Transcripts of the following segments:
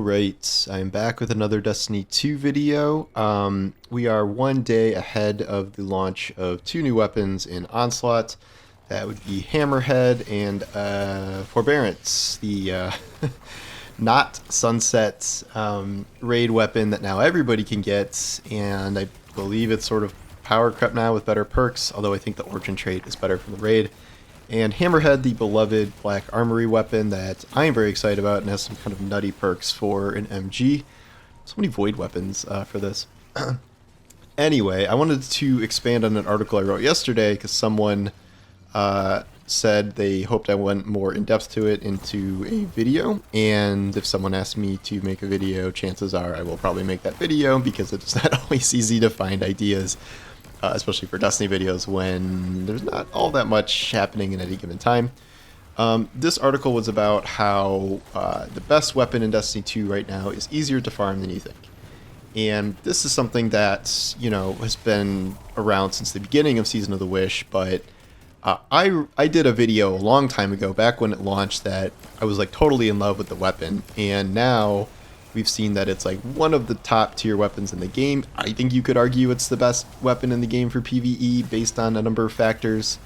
Alright, I'm back with another Destiny 2 video. We are one day ahead of the launch of two new weapons in Onslaught. That would be Hammerhead and Forbearance, the not Sunset raid weapon that now everybody can get, and I believe it's sort of power crept now with better perks, although I think the Origin trait is better from the raid. And Hammerhead, the beloved Black Armory weapon that I am very excited about and has some kind of nutty perks for an MG. So many void weapons for this. Anyway, I wanted to expand on an article I wrote yesterday because someone said they hoped I went more in depth to it into a video. And if someone asks me to make a video, chances are I will probably make that video because it's not always easy to find ideas. Especially for Destiny videos when there's not all that much happening in any given time. This article was about how the best weapon in Destiny 2 right now is easier to farm than you think. And this is something that, you know, has been around since the beginning of Season of the Wish, but I did a video a long time ago, back when it launched, that I was like totally in love with the weapon, and now we've seen that it's like one of the top tier weapons in the game. I think you could argue it's the best weapon in the game for PvE based on a number of factors.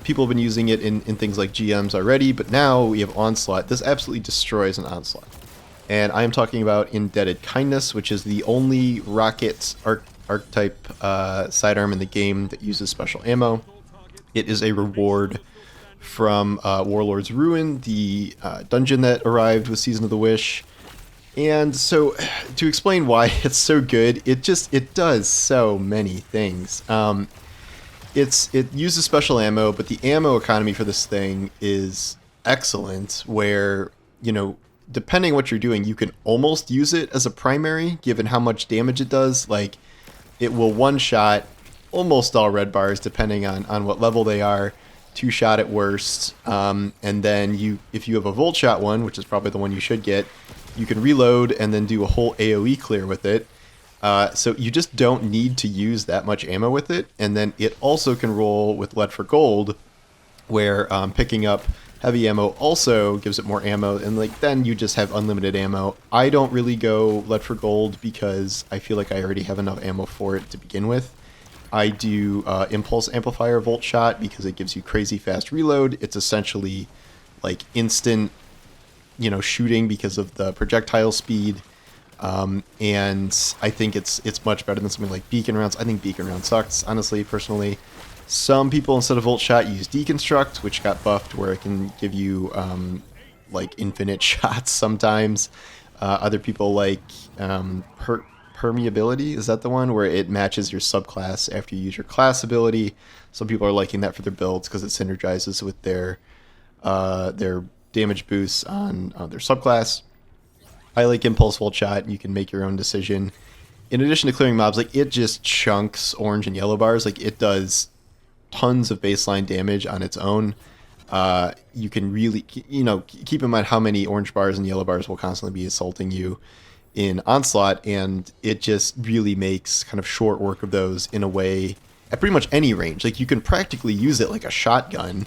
People have been using it in things like GMs already, but now we have Onslaught. This absolutely destroys an Onslaught. And I am talking about Indebted Kindness, which is the only rocket archetype sidearm in the game that uses special ammo. It is a reward from Warlord's Ruin, the dungeon that arrived with Season of the Wish. And so, to explain why it's so good, it does so many things. It uses special ammo, but the ammo economy for this thing is excellent, where, you know, depending on what you're doing, you can almost use it as a primary, given how much damage it does. Like, it will one-shot almost all red bars, depending on what level they are, two-shot at worst, and then if you have a Volt Shot one, which is probably the one you should get, you can reload and then do a whole AoE clear with it. So you just don't need to use that much ammo with it. And then it also can roll with lead for gold, where picking up heavy ammo also gives it more ammo. And like then you just have unlimited ammo. I don't really go lead for gold because I feel like I already have enough ammo for it to begin with. I do Impulse Amplifier Volt Shot because it gives you crazy fast reload. It's essentially like instant, you know, shooting because of the projectile speed, and I think it's much better than something like Beacon Rounds. I think Beacon Round sucks, honestly, personally. Some people, instead of Volt Shot, use Deconstruct, which got buffed, where it can give you like infinite shots sometimes. Other people like Permeability, is that the one where it matches your subclass after you use your class ability? Some people are liking that for their builds because it synergizes with their damage boosts on their subclass. I like Impulse Volt Shot. You can make your own decision. In addition to clearing mobs, like it just chunks orange and yellow bars. Like it does tons of baseline damage on its own. You can really, you know, keep in mind how many orange bars and yellow bars will constantly be assaulting you in Onslaught, and it just really makes kind of short work of those in a way at pretty much any range. Like you can practically use it like a shotgun.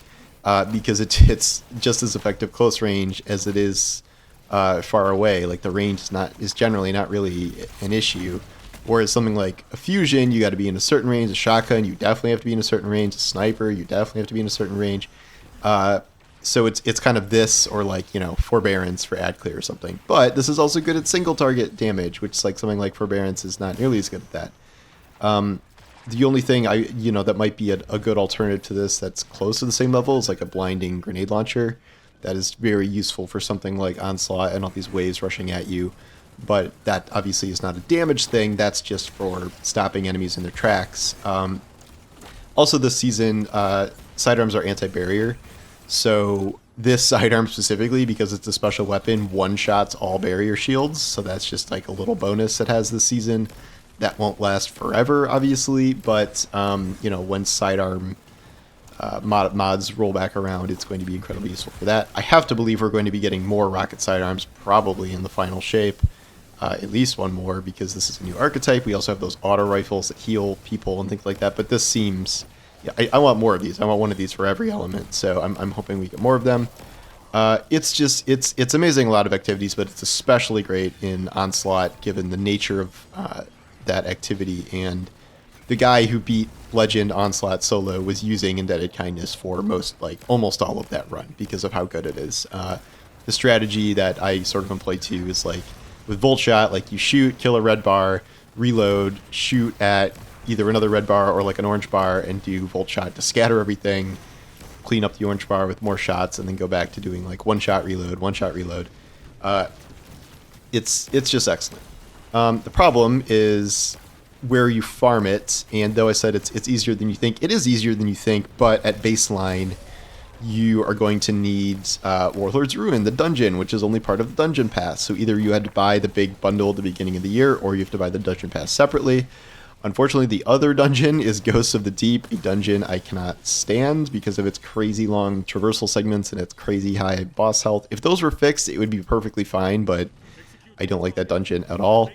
Because it's just as effective close range as it is far away. Like the range is generally not really an issue. Whereas something like a fusion, you got to be in a certain range. A shotgun, you definitely have to be in a certain range. A sniper, you definitely have to be in a certain range. So it's kind of this, or like, you know, Forbearance for ad clear or something. But this is also good at single target damage, which is like something like Forbearance is not nearly as good at that. The only thing that might be a good alternative to this that's close to the same level is like a blinding grenade launcher. That is very useful for something like Onslaught and all these waves rushing at you. But that obviously is not a damage thing. That's just for stopping enemies in their tracks. Also this season, sidearms are anti-barrier. So this sidearm specifically, because it's a special weapon, one-shots all barrier shields. So that's just like a little bonus it has this season. That won't last forever, obviously, but you know, when sidearm mods roll back around, it's going to be incredibly useful for that. I have to believe we're going to be getting more rocket sidearms, probably in the final shape, at least one more, because this is a new archetype. We also have those auto rifles that heal people and things like that. But this seems, yeah, I want more of these. I want one of these for every element, so I'm hoping we get more of them. It's amazing, a lot of activities, but it's especially great in Onslaught given the nature of that activity. And the guy who beat Legend Onslaught solo was using Indebted Kindness for almost all of that run because of how good it is. The strategy that I sort of employ too is like with Volt Shot, like you shoot, kill a red bar, reload, shoot at either another red bar or like an orange bar, and do Volt Shot to scatter everything, clean up the orange bar with more shots, and then go back to doing like one shot reload, one shot reload. It's just excellent. The problem is where you farm it, and though I said it's easier than you think, it is easier than you think, but at baseline you are going to need Warlord's Ruin, the dungeon, which is only part of the dungeon pass. So either you had to buy the big bundle at the beginning of the year, or you have to buy the dungeon pass separately. Unfortunately, the other dungeon is Ghosts of the Deep, a dungeon I cannot stand because of its crazy long traversal segments and its crazy high boss health. If those were fixed, it would be perfectly fine, but I don't like that dungeon at all.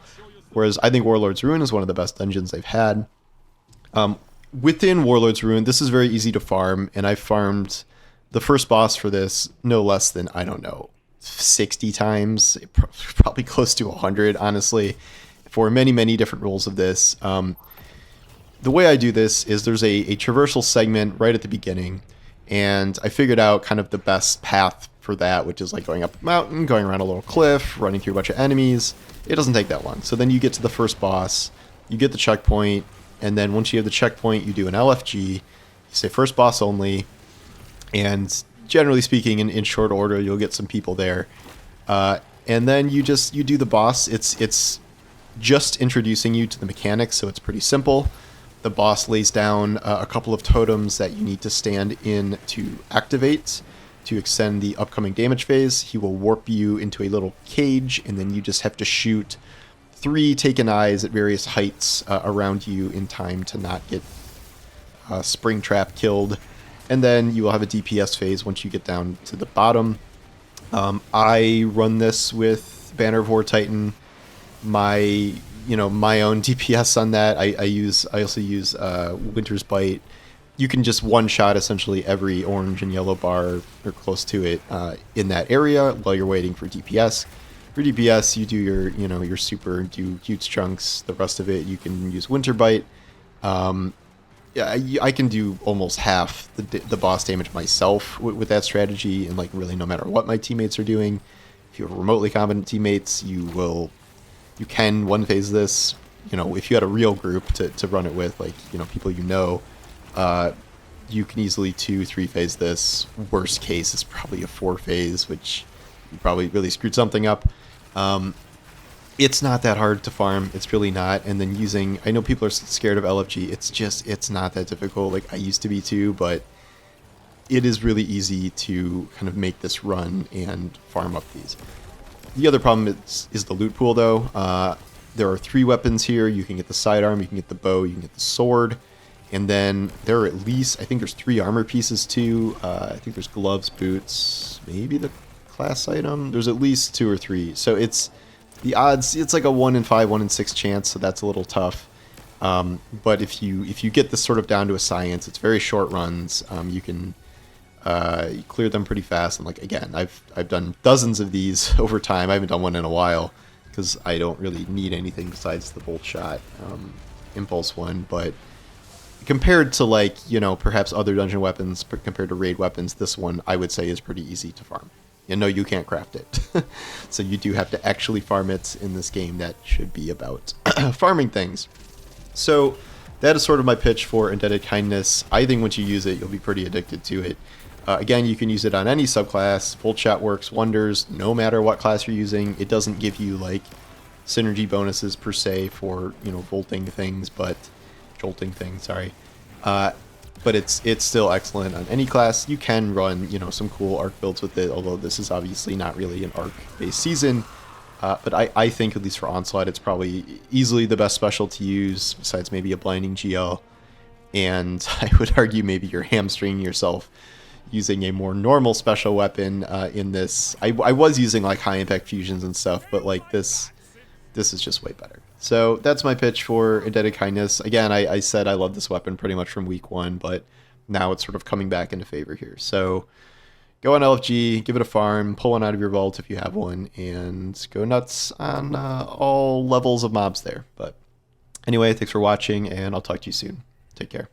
Whereas I think Warlord's Ruin is one of the best dungeons they've had. Within Warlord's Ruin, this is very easy to farm, and I farmed the first boss for this no less than, I don't know, 60 times, probably close to 100, honestly, for many, many different rules of this. The way I do this is there's a traversal segment right at the beginning, and I figured out kind of the best path for that, which is like going up a mountain, going around a little cliff, running through a bunch of enemies. It doesn't take that long. So then you get to the first boss, you get the checkpoint, and then once you have the checkpoint, you do an LFG, you say first boss only, and generally speaking, in short order, you'll get some people there. And then you do the boss. It's just introducing you to the mechanics, so it's pretty simple. The boss lays down a couple of totems that you need to stand in to activate to extend the upcoming damage phase. He will warp you into a little cage, and then you just have to shoot 3 taken eyes at various heights around you in time to not get Springtrap killed. And then you will have a DPS phase once you get down to the bottom. I run this with Banner of War Titan. My own DPS on that. I also use Winter's Bite. You can just one-shot essentially every orange and yellow bar or close to it in that area while you're waiting for DPS. For DPS, you do your super and do huge chunks. The rest of it, you can use Winter Bite. Yeah, I can do almost half the boss damage myself with that strategy, and like really no matter what my teammates are doing. If you have remotely competent teammates, you can one phase this. If you had a real group to run it with, like people you can easily 2-3 phase this. Worst case is probably a 4 phase, which you probably really screwed something up. It's not that hard to farm. It's really not. And then I know people are scared of LFG. It's not that difficult. Like I used to be too, but it is really easy to kind of make this run and farm up these. The other problem is the loot pool though. There are 3 weapons here. You can get the sidearm, you can get the bow, you can get the sword. And then there are at least, I think there's 3 armor pieces too. I think there's gloves, boots, maybe the class item. There's at least 2 or 3. So the odds, it's like a 1 in 5, 1 in 6 chance, so that's a little tough. But if you get this sort of down to a science, it's very short runs. You can clear them pretty fast. And like again, I've done dozens of these over time. I haven't done one in a while because I don't really need anything besides the bolt shot impulse one. But compared to perhaps other dungeon weapons, compared to raid weapons, this one I would say is pretty easy to farm. No, you can't craft it. So you do have to actually farm it in this game that should be about farming things. So that is sort of my pitch for Indebted Kindness. I think once you use it, you'll be pretty addicted to it. Again, you can use it on any subclass. Volt Shot works wonders no matter what class you're using. It doesn't give you synergy bonuses per se for jolting things, sorry. But it's still excellent on any class. You can run some cool arc builds with it, although this is obviously not really an arc-based season. But I think, at least for Onslaught, it's probably easily the best special to use, besides maybe a Blinding GL. And I would argue maybe you're hamstringing yourself using a more normal special weapon in this. I was using high impact fusions and stuff, but this is just way better. So that's my pitch for Indebted Kindness. Again, I said I love this weapon pretty much from week 1, but now it's sort of coming back into favor here. So go on LFG, give it a farm, pull one out of your vault if you have one, and go nuts on all levels of mobs there. But anyway, thanks for watching, and I'll talk to you soon. Take care.